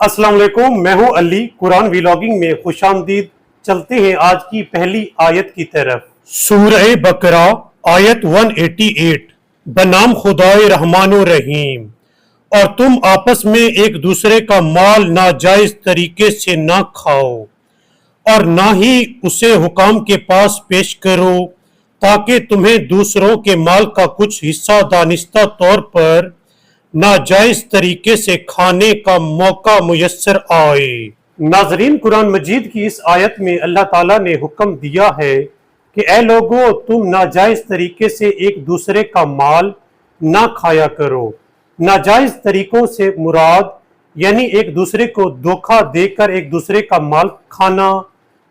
السلام علیکم، میں ہوں علی۔ قرآن ویلاگنگ میں خوش آمدید۔ چلتے ہیں آج کی پہلی آیت کی طرف۔ سورہ بقرہ آیت 188۔ بنام خدائے رحمان و رحیم۔ اور تم آپس میں ایک دوسرے کا مال ناجائز طریقے سے نہ کھاؤ اور نہ ہی اسے حکام کے پاس پیش کرو تاکہ تمہیں دوسروں کے مال کا کچھ حصہ دانستہ طور پر ناجائز طریقے سے کھانے کا موقع میسر آئے۔ ناظرین، قرآن مجید کی اس آیت میں اللہ تعالیٰ نے حکم دیا ہے کہ اے لوگو، تم ناجائز طریقے سے ایک دوسرے کا مال نہ کھایا کرو۔ ناجائز طریقوں سے مراد یعنی ایک دوسرے کو دھوکہ دے کر ایک دوسرے کا مال کھانا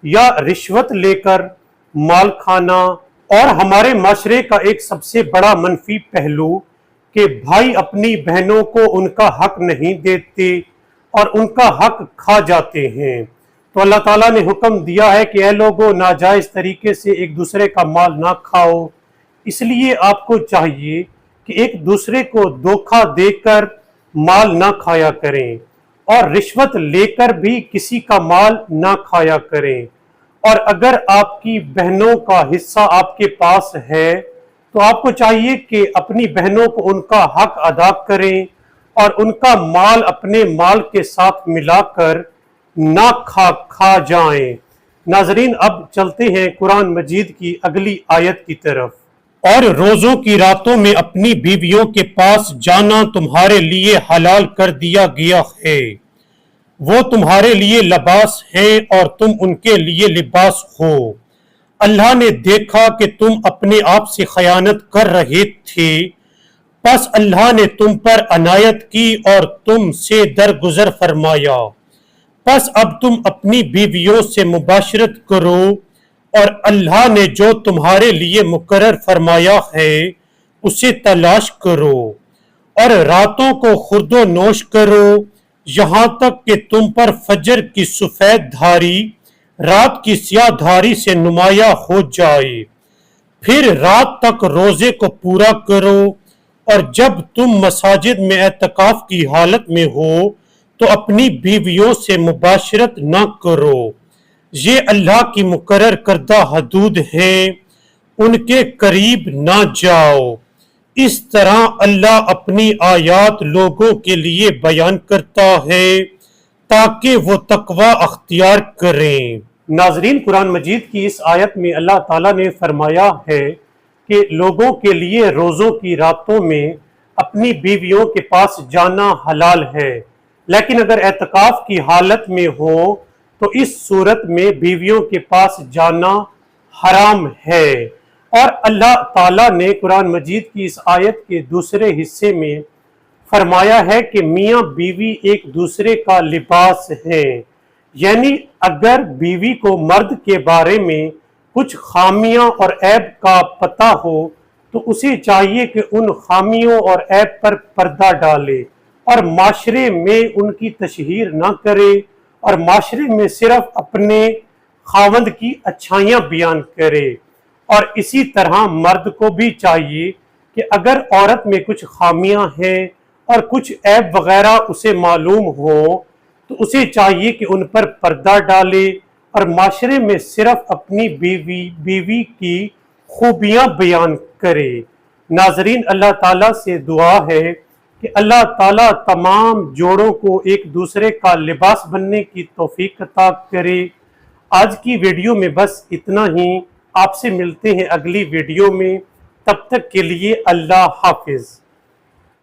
یا رشوت لے کر مال کھانا، اور ہمارے معاشرے کا ایک سب سے بڑا منفی پہلو کہ بھائی اپنی بہنوں کو ان کا حق نہیں دیتے اور ان کا حق کھا جاتے ہیں۔ تو اللہ تعالیٰ نے حکم دیا ہے کہ اے لوگو، ناجائز طریقے سے ایک دوسرے کا مال نہ کھاؤ۔ اس لیے آپ کو چاہیے کہ ایک دوسرے کو دھوکہ دے کر مال نہ کھایا کریں اور رشوت لے کر بھی کسی کا مال نہ کھایا کریں۔ اور اگر آپ کی بہنوں کا حصہ آپ کے پاس ہے تو آپ کو چاہیے کہ اپنی بہنوں کو ان کا حق ادا کریں اور ان کا مال اپنے مال کے ساتھ ملا کر نہ کھا جائیں۔ ناظرین، اب چلتے ہیں قرآن مجید کی اگلی آیت کی طرف۔ اور روزوں کی راتوں میں اپنی بیویوں کے پاس جانا تمہارے لیے حلال کر دیا گیا ہے۔ وہ تمہارے لیے لباس ہیں اور تم ان کے لیے لباس ہو۔ اللہ نے دیکھا کہ تم اپنے آپ سے خیانت کر رہے تھے، پس اللہ نے تم پر عنایت کی اور تم سے درگزر فرمایا۔ پس اب تم اپنی بیویوں سے مباشرت کرو اور اللہ نے جو تمہارے لیے مقرر فرمایا ہے اسے تلاش کرو، اور راتوں کو خورد و نوش کرو یہاں تک کہ تم پر فجر کی سفید دھاری رات کی سیاہ دھاری سے نمایاں ہو جائے۔ پھر رات تک روزے کو پورا کرو، اور جب تم مساجد میں اعتکاف کی حالت میں ہو تو اپنی بیویوں سے مباشرت نہ کرو۔ یہ اللہ کی مقرر کردہ حدود ہیں، ان کے قریب نہ جاؤ۔ اس طرح اللہ اپنی آیات لوگوں کے لیے بیان کرتا ہے تاکہ وہ تقوی اختیار کریں۔ ناظرین، قرآن مجید کی اس آیت میں اللہ تعالیٰ نے فرمایا ہے کہ لوگوں کے لیے روزوں کی راتوں میں اپنی بیویوں کے پاس جانا حلال ہے، لیکن اگر اعتکاف کی حالت میں ہو تو اس صورت میں بیویوں کے پاس جانا حرام ہے۔ اور اللہ تعالیٰ نے قرآن مجید کی اس آیت کے دوسرے حصے میں فرمایا ہے کہ میاں بیوی ایک دوسرے کا لباس ہیں، یعنی اگر بیوی کو مرد کے بارے میں کچھ خامیاں اور عیب کا پتہ ہو تو اسے چاہیے کہ ان خامیوں اور عیب پر پردہ ڈالے اور معاشرے میں ان کی تشہیر نہ کرے، اور معاشرے میں صرف اپنے خاوند کی اچھائیاں بیان کرے۔ اور اسی طرح مرد کو بھی چاہیے کہ اگر عورت میں کچھ خامیاں ہیں اور کچھ عیب وغیرہ اسے معلوم ہو تو اسے چاہیے کہ ان پر پردہ ڈالے اور معاشرے میں صرف اپنی بیوی کی خوبیاں بیان کرے۔ ناظرین، اللہ تعالیٰ سے دعا ہے کہ اللہ تعالیٰ تمام جوڑوں کو ایک دوسرے کا لباس بننے کی توفیق عطا کرے۔ آج کی ویڈیو میں بس اتنا ہی، آپ سے ملتے ہیں اگلی ویڈیو میں، تب تک کے لیے اللہ حافظ۔